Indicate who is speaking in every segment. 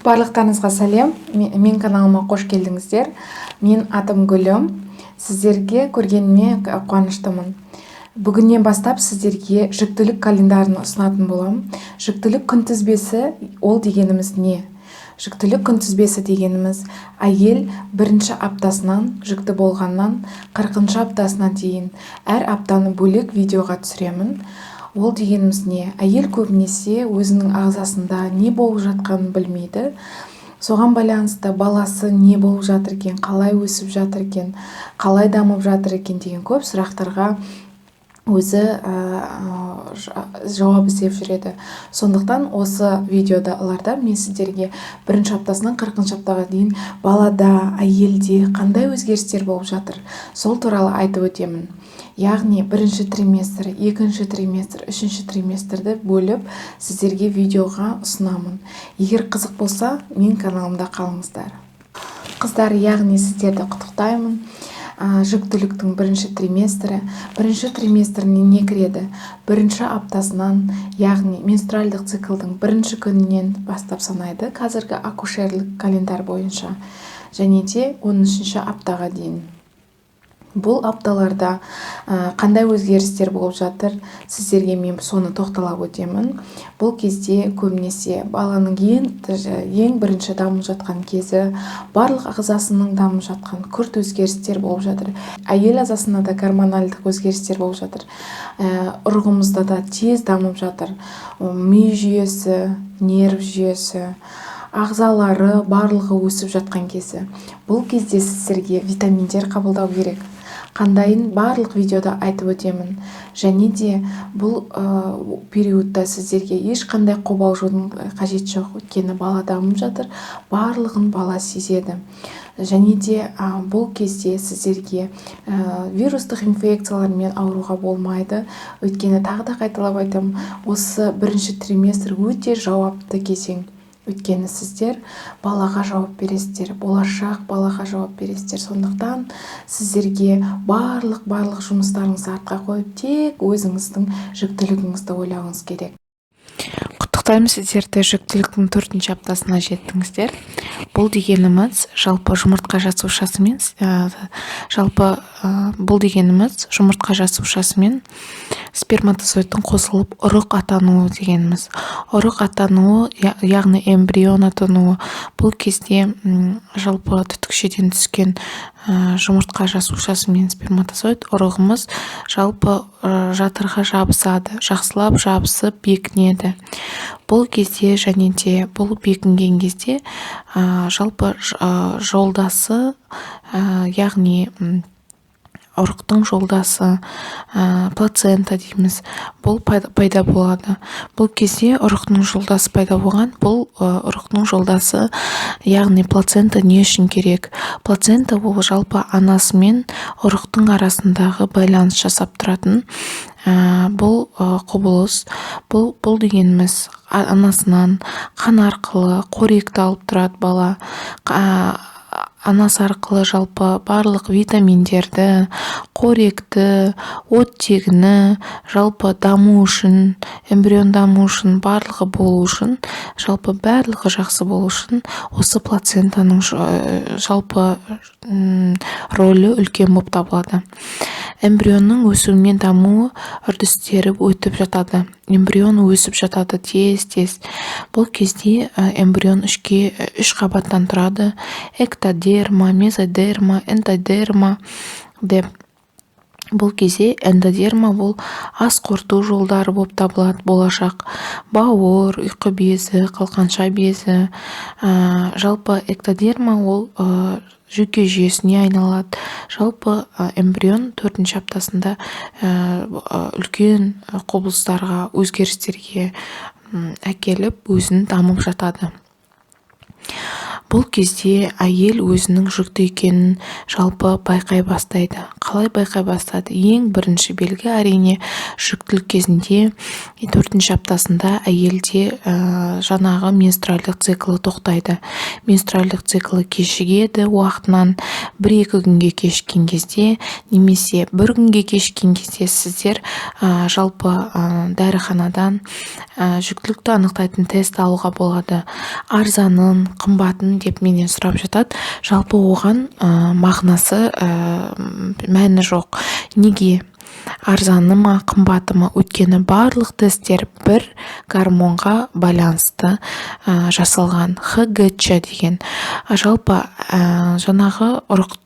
Speaker 1: Барлықтарыңызға сәлем. Мен каналыма қош келдіңіздер. Мен атым Гүлім. Сіздерге көргеніме қуаныштымын. Бүгіннен бастап сіздерге жүктілік календарын ұсынатын боламын. Жүктілік күнтізбесі ол дегеніміз не? Жүктілік күнтізбесі дегеніміз әйел бірінші аптасынан жүкті болғаннан 40-шы аптасына дейін әр аптаны бөлек видеоға түсіремін. Ол дегеніміз не? Әйел көбінесе өзінің ағзасында не болып жатқанын білмейді. Соған байланысты баласы не болып жатыр екен, қалай өсіп жатыр екен, қалай дамып жатыр екен деген көп сұрақтарға өзі жауап іздеп жүреді. Сондықтан осы видеоларда мен сіздерге бірінші аптасынан 40-шы аптаға дейін балада, әйелде қандай өзгерістер болып жатыр, сол туралы айтып өтемін. Яғни бірінші триместр, екінші триместр, үшінші триместрді бөліп сіздерге видеоға ұсынамын. Егер қызық болса, мен каналымда қалыңыздар. Қыздар, яғни сіздерді құттықтаймын. Жүктіліктің бірінші триместріне не кіреді? Бірінші аптасынан, яғни менструальдық циклдың бірінші күнінен бастап санайды, қазіргі акушерлік календар бойынша, және де 13-ші аптаға дейін. Бұл апталарда қандай өзгерістер болып жатыр, сіздерге мен соны тоқталап өтемін. Бұл кезде көбінесе баланың ең бірінші дамып жатқан кезі, барлық ағзасының дамып жатқан күрт өзгерістер болып жатыр. Әйел ағзасында да гормоналдық өзгерістер болып жатыр. Ұрығымызда да тез дамып жатыр. Ми жүйесі, нерв жүйесі, ағзалары барлығы өсіп жатқан кезі. Бұл кезде сіздерге витаминдер қабылдау керек. Қандайын барлық видеода айтып өтемін. Және де бұл периодта сіздерге ешқандай қобалжудың қажет жоқ. Өйткені бала дамып жатыр, барлығын бала сезеді. Және де бұл кезде сіздерге вирустық инфекциялармен ауруға болмайды. Өйткені тағы да қайталап айтамын, осы бірінші триместр өте жауапты кезең. Өйткені сіздер балаға жауап бересіздер, болашақ балаға жауап бересіздер. Сондықтан сіздерге барлық жұмыстарыңызды артқа қойып, тек өзіңіздің жүктілігіңізді ойлауыңыз керек. Құттықтаймын сіздерді, жүктіліктің 4-ші аптасына жеттіңіздер. Бұл дегеніміз жалпы жұмыртқа жасушасымен сперматозоидтың қосылып ұрық атануы дегеніміз. Ұрық атануы, яғни эмбрион атануы. Бұл кезде жалпы түтікшеден түскен жұмыртқа жасушасы мен сперматозоид ұрығымыз жалпы жатырға жабысады, жақсылап жабысып бекінеді. Бұл кезде және де бұл бекінген кезде жалпы жолдасы, яғни ұрықтың жолдасы, плацента дейміз, бұл пайда болады. Бұл кезде ұрықтың жолдасы пайда болған, бұл ұрықтың жолдасы, яғни плацента не үшін керек? Плацента ол жалпы анасы мен ұрықтың арасындағы байланыс жасап тұратын бұл құбылыс. Бұл дегеніміз анасынан қан арқылы қоректі алып тұрады бала. Анасы арқылы жалпы барлық витаминдерді, қоректі, оттегіні, жалпы даму үшін, эмбрион даму үшін, барлығы болу үшін, жалпы барлығы жақсы болу үшін, осы плацентаның жалпы рөлі үлкен болып табылады. Эмбрионның өсуімен дамуы үрдістері өтіп жатады. Эмбрион өсіп жатады тез. Бұл кезде эмбрион үш қабаттан тұрады. Эктодерма, мезодерма, эндодерма деп. Бұл кезде эндодерма бұл ас қорыту жолдары болып табылады. Болашақ бауыр, ұйқы безі, қалқанша безі. Жалпы эктодерма ол жүйке жүйесіне айналады. Жалпы эмбрион 4-ші аптасында үлкен құбылыстарға, өзгерістерге әкеліп өзін дамып жатады. Бұл кезде әйел өзінің жүкті екенін жалпы байқай бастайды. Қалай байқай бастады? Ең бірінші белгі әрине жүктілік кезінде 4-ші аптасында әйелде жаңағы менструальдық циклы тоқтайды. менструальдық циклы кешігеді уақытынан 1-2 күнге кешіккен кезде немесе 1 күнге кешіккен кезде сіздер жалпы дәріханадан жүктілікті анықтайтын тест алуға болады. Арзанын, қымбатын деп менен сұрап жатады. Жалпы оған мағынасы мәні жоқ. Неге? Арзаны ма, қымбаты ма? Өйткені барлық тесттер бір гормонға байланысты жасалған. ХГЧ деген. Жалпы жаңағы ұрық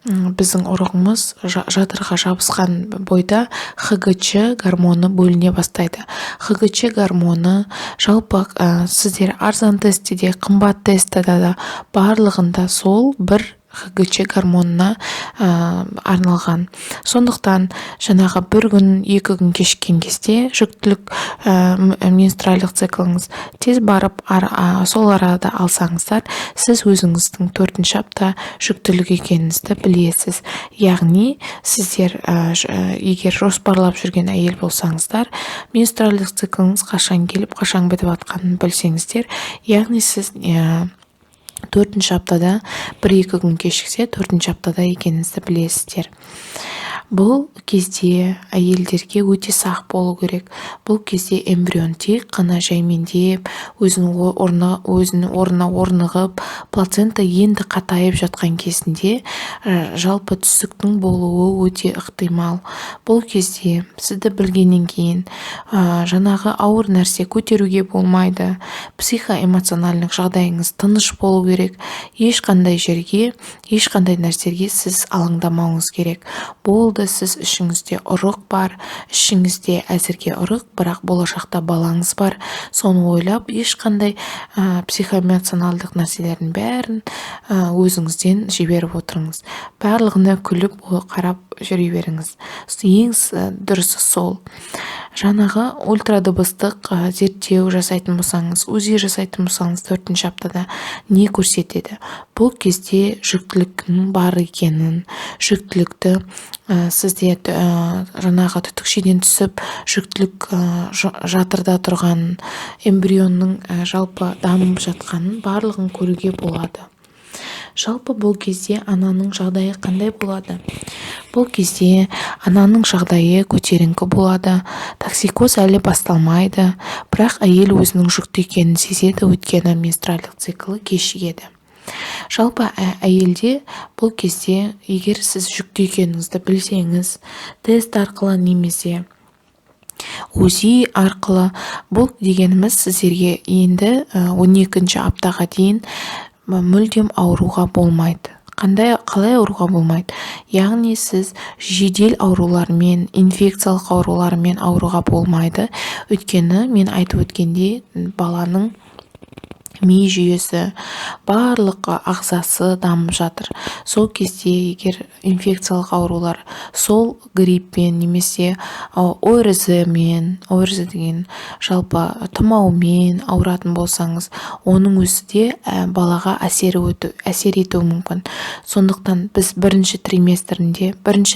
Speaker 1: біздің ұрығымыз жатырға жабысқан бойда ХГЧ гормоны бөліне бастайды. ХГЧ гормоны жалпы сіздер арзан тестіде, қымбат тестіде да барлығында сол бір ХГЧ гормонына арналған. Сондықтан жаңағы 1 күн, 2 күн кешіккен кезде жүктілік менструальдық циклыңыз тез барып сол арада алсаңыздар, сіз өзіңіздің 4-ші апта жүктілік екеніңізді білесіз. Яғни сіздер егер жоспарлап жүрген әйел болсаңыздар, менструальдық циклыңыз қашан келіп, қашан бітіп жатқанын білсеңіздер, яғни сіз 4-ші аптада 1-2 күн кешіксе, 4-ші аптада екеніңізді білесіздер. Бұл кезде әйелдерге өте сақ болу керек. Бұл кезде эмбрион тек қана жаймендеп, өзінің орнына орнығып, плацента енді қатайып жатқан кезінде жалпы түсіктің болуы өте ықтимал. Бұл кезде сізді білгеннен кейін жаңағы ауыр нәрсе көтеруге болмайды. Психоэмоциональдық жағдайыңыз тыныш болу керек. Ешқандай жерге, ешқандай нәрсеге сіз алаңдамауыңыз керек. Болды, сіз ішіңізде ұрық бар, ішіңізде әзірге ұрық, бірақ болашақта балаңыз бар. Соны ойлап, ешқандай психоэмоционалдық нәрселердің бәрін өзіңізден жіберіп отырыңыз. Барлығына күліп қарап жүре беріңіз. Ең дұрысы сол. Жаңағы ультрадыбыстық зерттеу жасайтын болсаңыз, УЗИ жасайтын болсаңыз 4-ші аптада не көрсетеді? Бұл кезде жүктіліктің бар екенін, жүктілікті сізде жаңағы түтікшеден түсіп, жүктілік жатырда тұрғанын, эмбрионның жалпы дамып жатқанын барлығын көруге болады. Жалпы бұл кезде ананың жағдайы қандай болады? Бұл кезде ананың жағдайы көтеріңкі болады, токсикоз әлі басталмайды, бірақ әйел өзінің жүкті екенін сезеді, өйткені менструальдық циклы кешігеді. Жалпы әйелде бұл кезде, егер сіз жүкті екеніңізді білсеңіз, тест арқылы немесе УЗИ арқылы, бұл дегеніміз сіздерге енді 12-ші аптаға дейін мүлдем ауруға болмайды. Қалай ауруға болмайды? Яғни сіз жедел аурулармен, инфекциялық аурулармен ауруға болмайды. Өйткені мен айтып өткенде баланың ми жүйесі, барлық ағзасы дамып жатыр. Сол кезде егер инфекциялық аурулар сол гриппен немесе ОРЗ-мен, ОРЗ деген жалпы тұмаумен ауыратын болсаңыз, оның өзі де балаға әсер етуі мүмкін. Сондықтан біз бірінші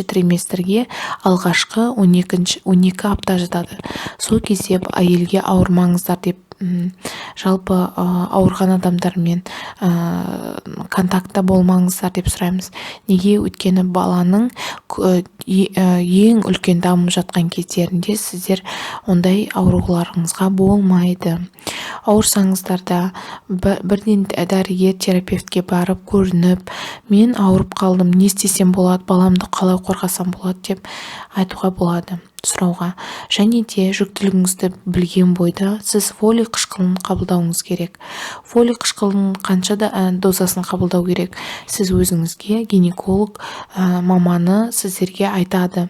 Speaker 1: триместрге алғашқы 12 апта жатады. Сол кезде әйелге ауырмаңыздар деп жалпы ауырған адамдармен контактта болмаңыздар деп сұраймыз. Неге? Өйткені баланың ең үлкен дамып жатқан кездерінде сіздер ондай ауруларыңызға болмайды. Ауырсаңыздар да бірден дәрігер, терапевтке барып көрініп, мен ауырып қалдым, не істесем болады, баламды қалай қорғасам болады деп айтуға болады, сұрауға. Және де жүктілігіңізді білген бойда сіз фолий қышқылын қабылдауыңыз керек. Фолий қышқылының қанша дозасын қабылдау керек? Сіз өзіңізге гинеколог маманы сіздерге айтады.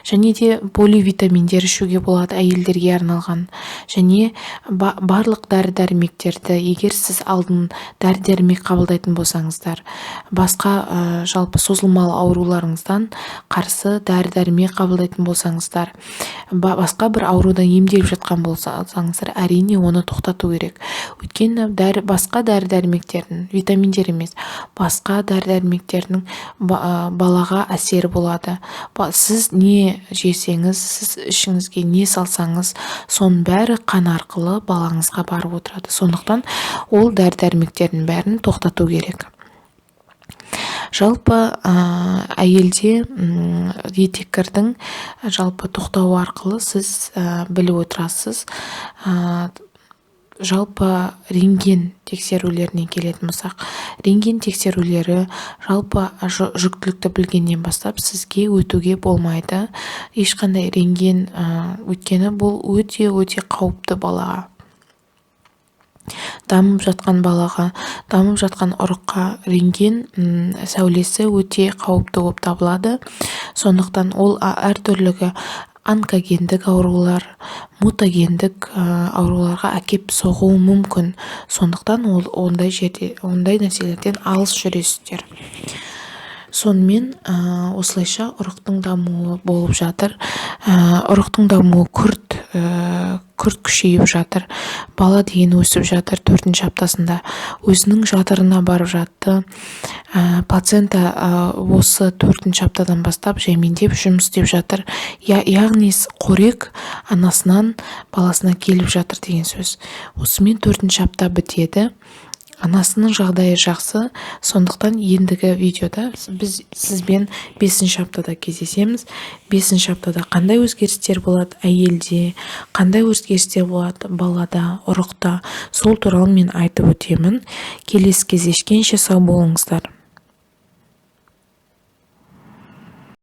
Speaker 1: Және де поливитаминдер ішуге болады, әйелдерге арналған. Және барлық дәрі-дәрмектерді, егер сіз алдын дәрі-дәрмек қабылдайтын болсаңыздар, басқа жалпы созылмалы ауруларыңыздан қарсы дәрі-дәрмек қабылдайтын болсаңыздар, болсаңыздар, басқа бір аурудан емделіп жатқан болсаңыздар, әрине оны тоқтату керек. Өйткені басқа дәрі-дәрмектердің, витаминдер емес, басқа дәрі-дәрмектердің балаға әсері болады. Сіз не жесеңіз, сіз ішіңізге не салсаңыз, соның бәрі қан арқылы балаңызға барып отырады. Сондықтан ол дәрі-дәрмектердің бәрін тоқтату керек. Жалпы әйелде етеккірдің жалпы тоқтауы арқылы сіз біліп отырасыз. Жалпы рентген тексерулеріне келетін болсақ, рентген тексерулері жалпы жүктілікті білгеннен бастап сізге өтуге болмайды. Ешқандай рентген, өйткені бұл өте қауіпті балаға. Дамып жатқан балаға, дамып жатқан ұрыққа рентген сәулесі өте қауіпті болып табылады. Сондықтан ол әртүрлі онкогендік аурулар, мутагендік ауруларға әкеп соғуы мүмкін. Сондықтан ондай нәрселерден алыс жүресіздер. Сонымен осылайша ұрықтың дамуы болып жатыр. Ұрықтың дамуы күрт күшейіп жатыр. Бала деген өсіп жатыр 4-ші аптасында. Өзінің жатырына барып жатты. Плацента осы 4-ші аптадан бастап жаймендеп жұмыс істеп жатыр. Яғни қорек анасынан баласына келіп жатыр деген сөз. Осымен 4-ші апта бітеді. Анасының жағдайы жақсы. Сондықтан ендігі видеода біз сізбен 5-ші аптада кездесеміз. 5-ші аптада қандай өзгерістер болады әйелде, қандай өзгерістер болады балада, ұрықта, сол туралы мен айтып өтемін. Келесі кездескенше сау болыңыздар.